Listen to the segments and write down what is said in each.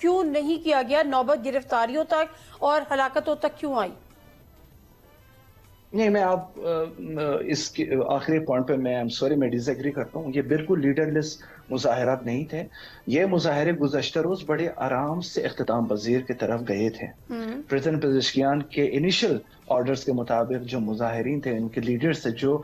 کیوں نہیں کیا گیا؟ نوبت گرفتاریوں تک اور ہلاکتوں تک کیوں آئی؟ نہیں، میں آپ اس کے آخری پوائنٹ پہ میں ڈس ایگری کرتا ہوں. یہ بالکل لیڈر لیس مظاہرات نہیں تھے. یہ مظاہرے گزشتہ روز بڑے آرام سے اختتام پذیر کی طرف گئے تھے. پریزیڈنٹ پزشکیان کے انیشل آرڈرز کے مطابق جو مظاہرین تھے، ان کے لیڈرز تھے، جو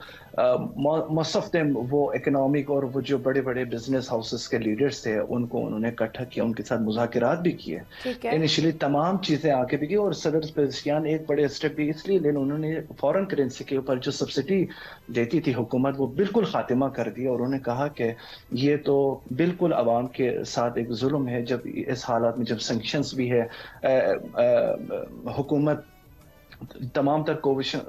مصف وہ اکنامک اور وہ جو بڑے بڑے بزنس ہاؤسز کے لیڈرز تھے، ان کو انہوں نے اکٹھا کیا، ان کے ساتھ مذاکرات بھی کیے. انیشلی تمام چیزیں آگے بھی کی، اور صدر پزشکیان ایک بڑے اسٹیپ بھی اس لیے لے، انہوں نے فورن کرنسی کے اوپر جو سبسڈی دیتی تھی حکومت، وہ بالکل خاتمہ کر دیا. اور انہوں نے کہا کہ یہ تو بالکل عوام کے ساتھ ایک ظلم ہے. جب اس حالات میں جب سینکشنز بھی ہے، حکومت تمام تر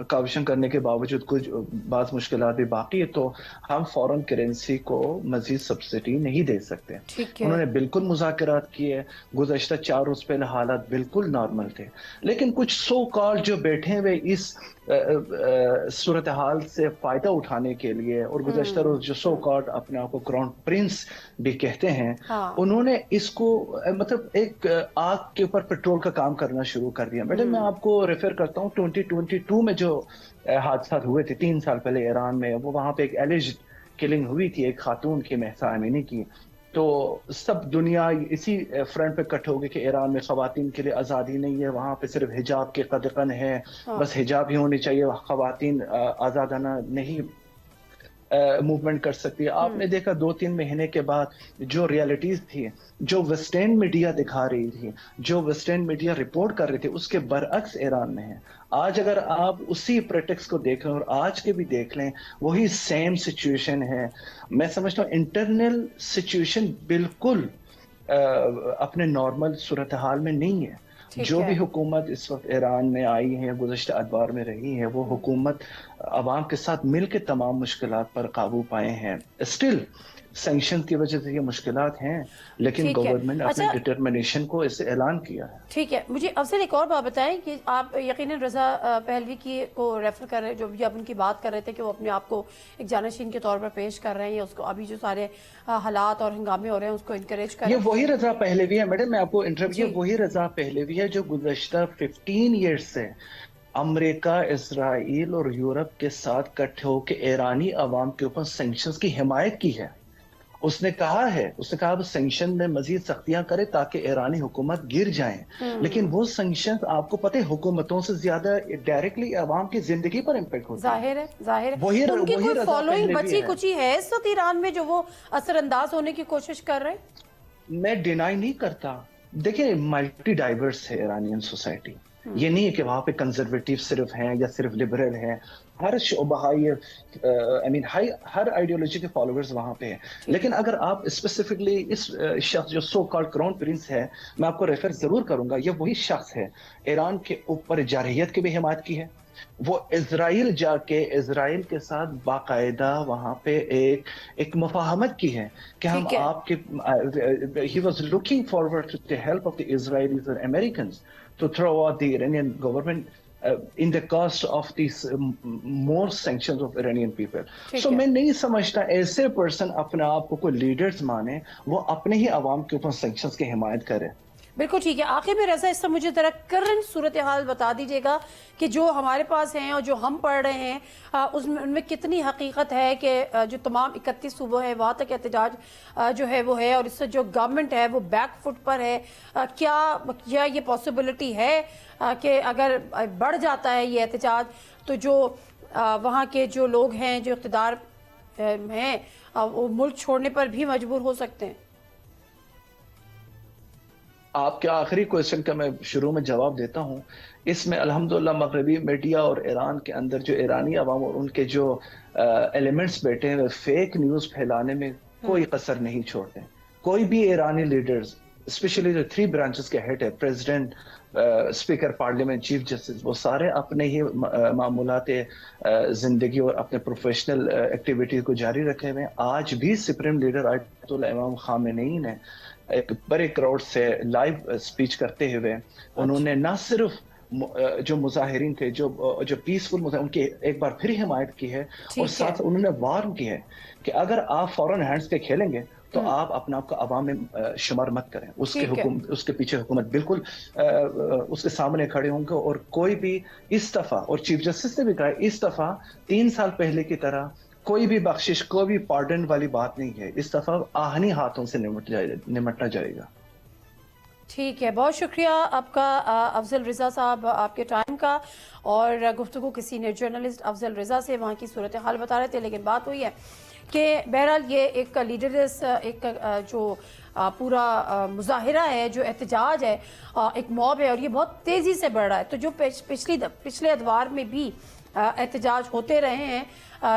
کاوشن کرنے کے باوجود کچھ بعض مشکلات بھی باقی ہے، تو ہم فورن کرنسی کو مزید سبسڈی نہیں دے سکتے. انہوں نے بالکل مذاکرات کیے. گزشتہ 4 روز پہلے حالات بالکل نارمل تھے، لیکن کچھ سو کال جو بیٹھے ہوئے اس صورتحال سے فائدہ اٹھانے کے لیے، اور گزشتہ روز جو سو کال اپنے آپ کو کراؤن پرنس بھی کہتے ہیں، انہوں نے اس کو مطلب ایک آگ کے اوپر پیٹرول کا کام کرنا شروع کر دیا. میڈم، میں آپ کو ریفر کرتا ہوں 2022 میں جو حادثات ہوئے تھے 3 سال پہلے ایران میں، وہ وہاں پہ ایک ایلیجڈ کلنگ ہوئی تھی ایک خاتون کی، مہسا امینی کی. تو سب دنیا اسی فرنٹ پہ کٹ ہو گئی کہ ایران میں خواتین کے لیے آزادی نہیں ہے، وہاں پہ صرف حجاب کے قدغن ہے، بس حجاب ہی ہونی چاہیے، خواتین آزادانہ نہیں موومنٹ کر سکتی. آپ نے دیکھا 2-3 مہینے کے بعد جو ریالٹیز تھی، جو ویسٹرن میڈیا دکھا رہی تھی، جو ویسٹرن میڈیا رپورٹ کر رہی تھی، اس کے برعکس ایران میں ہے. آج اگر آپ اسی پریٹیکس کو دیکھ لیں اور آج کے بھی دیکھ لیں، وہی سیم سچویشن ہے. میں سمجھتا ہوں انٹرنل سچویشن بالکل اپنے نارمل صورتحال میں نہیں ہے. جو بھی حکومت اس وقت ایران میں آئی ہے، گزشتہ ادوار میں رہی ہے، وہ حکومت عوام کے ساتھ مل کے تمام مشکلات پر قابو پائے ہیں. اسٹل سینکشن کی وجہ سے یہ مشکلات ہیں، لیکن گورنمنٹ نے اپنی ڈٹرمنیشن کو اس سے اعلان کیا ہے. ٹھیک ہے. مجھے افضل ایک اور بات بتائیں کہ آپ یقیناً رضا پہلوی کی کو ریفر کر رہے ہیں، جو بھی آپ ان کی بات کر رہے تھے کہ وہ اپنے آپ کو ایک جانشین کے طور پر پیش کر رہے ہیں، یا اس کو ابھی جو سارے حالات اور ہنگامے ہو رہے ہیں اس کو انکریج کر رہے ہیں. یہ وہی رضا پہلوی ہے میڈم، میں آپ کو انٹرویو، یہ وہی رضا پہلوی ہے جو گزشتہ 15 ایئرز سے امریکہ، اسرائیل اور یورپ کے ساتھ اکٹھے ہو کے ایرانی عوام کے اوپر سینکشنز کی حمایت کی ہے. اس نے کہا سینکشن میں مزید سختیاں کرے تاکہ ایرانی حکومت گر جائیں. لیکن وہ سینکشن آپ کو پتہ ہے حکومتوں سے زیادہ ڈائریکٹلی عوام کی زندگی پر امپیکٹ ہوتا ہے. ظاہر ہے. ان کی کوئی فالوئنگ بچی کچی ہے اس وقت ایران میں جو وہ اثر انداز ہونے کی کوشش کر رہے ہیں؟ میں ڈینائی نہیں کرتا. دیکھیں، ملٹی ڈائیورس ہے ایرانین سوسائٹی. یہ نہیں ہے کہ وہاں پہ کنزرویٹیو صرف ہیں یا صرف لبرل ہیں. ہر شعبہ ہر آئیڈیولوجی کے فالوورز وہاں پہ ہیں. لیکن اگر آپ اسپیسیفکلی اس شخص جو سو کالڈ کراؤن پرنس ہے، میں آپ کو ریفر ضرور کروں گا، یہ وہی شخص ہے ایران کے اوپر جارحیت کی بھی حمایت کی ہے. وہ اسرائیل جا کے اسرائیل کے ساتھ باقاعدہ وہاں پہ ایک مفاہمت کی ہے کہ ہم آپ کے he was looking forward to the help of the Israelis and Americans to throw out the Iranian government in the cost of these more sanctions of Iranian people. So میں نہیں سمجھتا ایسے پرسن اپنے آپ کو کوئی لیڈرز مانے، وہ اپنے ہی عوام کے اوپر سینکشنز کی حمایت کرے. بالکل ٹھیک ہے. آخر میں رضا اس سے مجھے ذرا کرنٹ صورتحال بتا دیجیے گا کہ جو ہمارے پاس ہیں اور جو ہم پڑھ رہے ہیں ان میں کتنی حقیقت ہے کہ جو تمام 31 صوبوں ہیں وہاں تک احتجاج جو ہے وہ ہے، اور اس سے جو گورنمنٹ ہے وہ بیک فٹ پر ہے. کیا یہ پاسبلٹی ہے کہ اگر بڑھ جاتا ہے یہ احتجاج تو جو وہاں کے جو لوگ ہیں جو اقتدار ہیں وہ ملک چھوڑنے پر بھی مجبور ہو سکتے ہیں؟ آپ کے آخری کوئسچن کا میں شروع میں جواب دیتا ہوں. اس میں الحمدللہ مغربی میڈیا اور ایران کے اندر جو ایرانی عوام اور ان کے جو ایلیمنٹس بیٹھے ہیں فیک نیوز پھیلانے میں کوئی قصر نہیں چھوڑتے. کوئی بھی ایرانی لیڈرز، اسپیشلی جو 3 برانچز کے ہیڈ ہے، president, speaker parliament, chief justice, وہ سارے اپنے ہی معمولات زندگی اور اپنے پروفیشنل ایکٹیویٹیز کو جاری رکھے ہوئے ہیں. آج بھی سپریم لیڈر آیت اللہ امام خامنئی نے ایک بڑے کراؤڈ سے لائیو سپیچ کرتے ہوئے انہوں نے نہ صرف جو مظاہرین تھے، جو پیسفل مظاہرین، ان کی ایک بار پھر حمایت کی ہے، اور ساتھ انہوں نے وارن کی ہے کہ اگر آپ فورن ہینڈز پہ کھیلیں گے تو آپ اپنے آپ کو عوام میں شمار مت کریں. اس کے ٹھیک ہے. اس کے پیچھے حکومت بالکل اس کے سامنے کھڑے ہوں گے, اور کوئی بھی اس دفعہ, اور چیف جسٹس نے بھی کہا اس دفعہ 3 سال پہلے کی طرح کوئی بھی بخشش, کوئی بھی پارڈن والی بات نہیں ہے. اس دفعہ آہنی ہاتھوں سے نمٹنا جائے گا. ٹھیک ہے, بہت شکریہ آپ کا افضل رضا صاحب, آپ کے ٹائم کا, اور گفتگو کسی نے جرنلسٹ افضل رضا سے وہاں کی صورتحال بتا رہے تھے. لیکن بات ہوئی ہے کہ بہرحال یہ ایک لیڈرس, ایک جو پورا مظاہرہ ہے, جو احتجاج ہے, ایک موب ہے, اور یہ بہت تیزی سے بڑھ رہا ہے. تو جو پچھلے ادوار میں بھی احتجاج ہوتے رہے ہیں,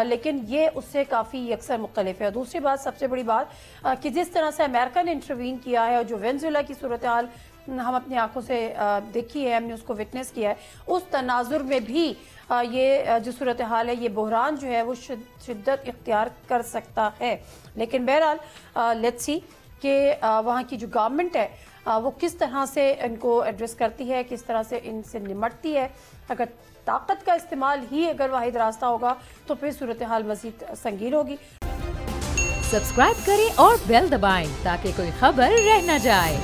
لیکن یہ اس سے کافی اکثر مختلف ہے. دوسری بات, سب سے بڑی بات کہ جس طرح سے امریکہ نے انٹروین کیا ہے, اور جو وینزویلا کی صورتحال ہم اپنی آنکھوں سے دیکھی ہے, ہم نے اس کو وٹنس کیا ہے, اس تناظر میں بھی یہ جو صورتحال ہے, یہ بحران جو ہے وہ شدت اختیار کر سکتا ہے. لیکن بہرحال لیٹس سی کہ وہاں کی جو گورنمنٹ ہے وہ کس طرح سے ان کو ایڈریس کرتی ہے, کس طرح سے ان سے نمٹتی ہے. اگر طاقت کا استعمال ہی اگر واحد راستہ ہوگا تو پھر صورتحال مزید سنگین ہوگی. سبسکرائب کریں اور بیل دبائیں تاکہ کوئی خبر رہ نہ جائے.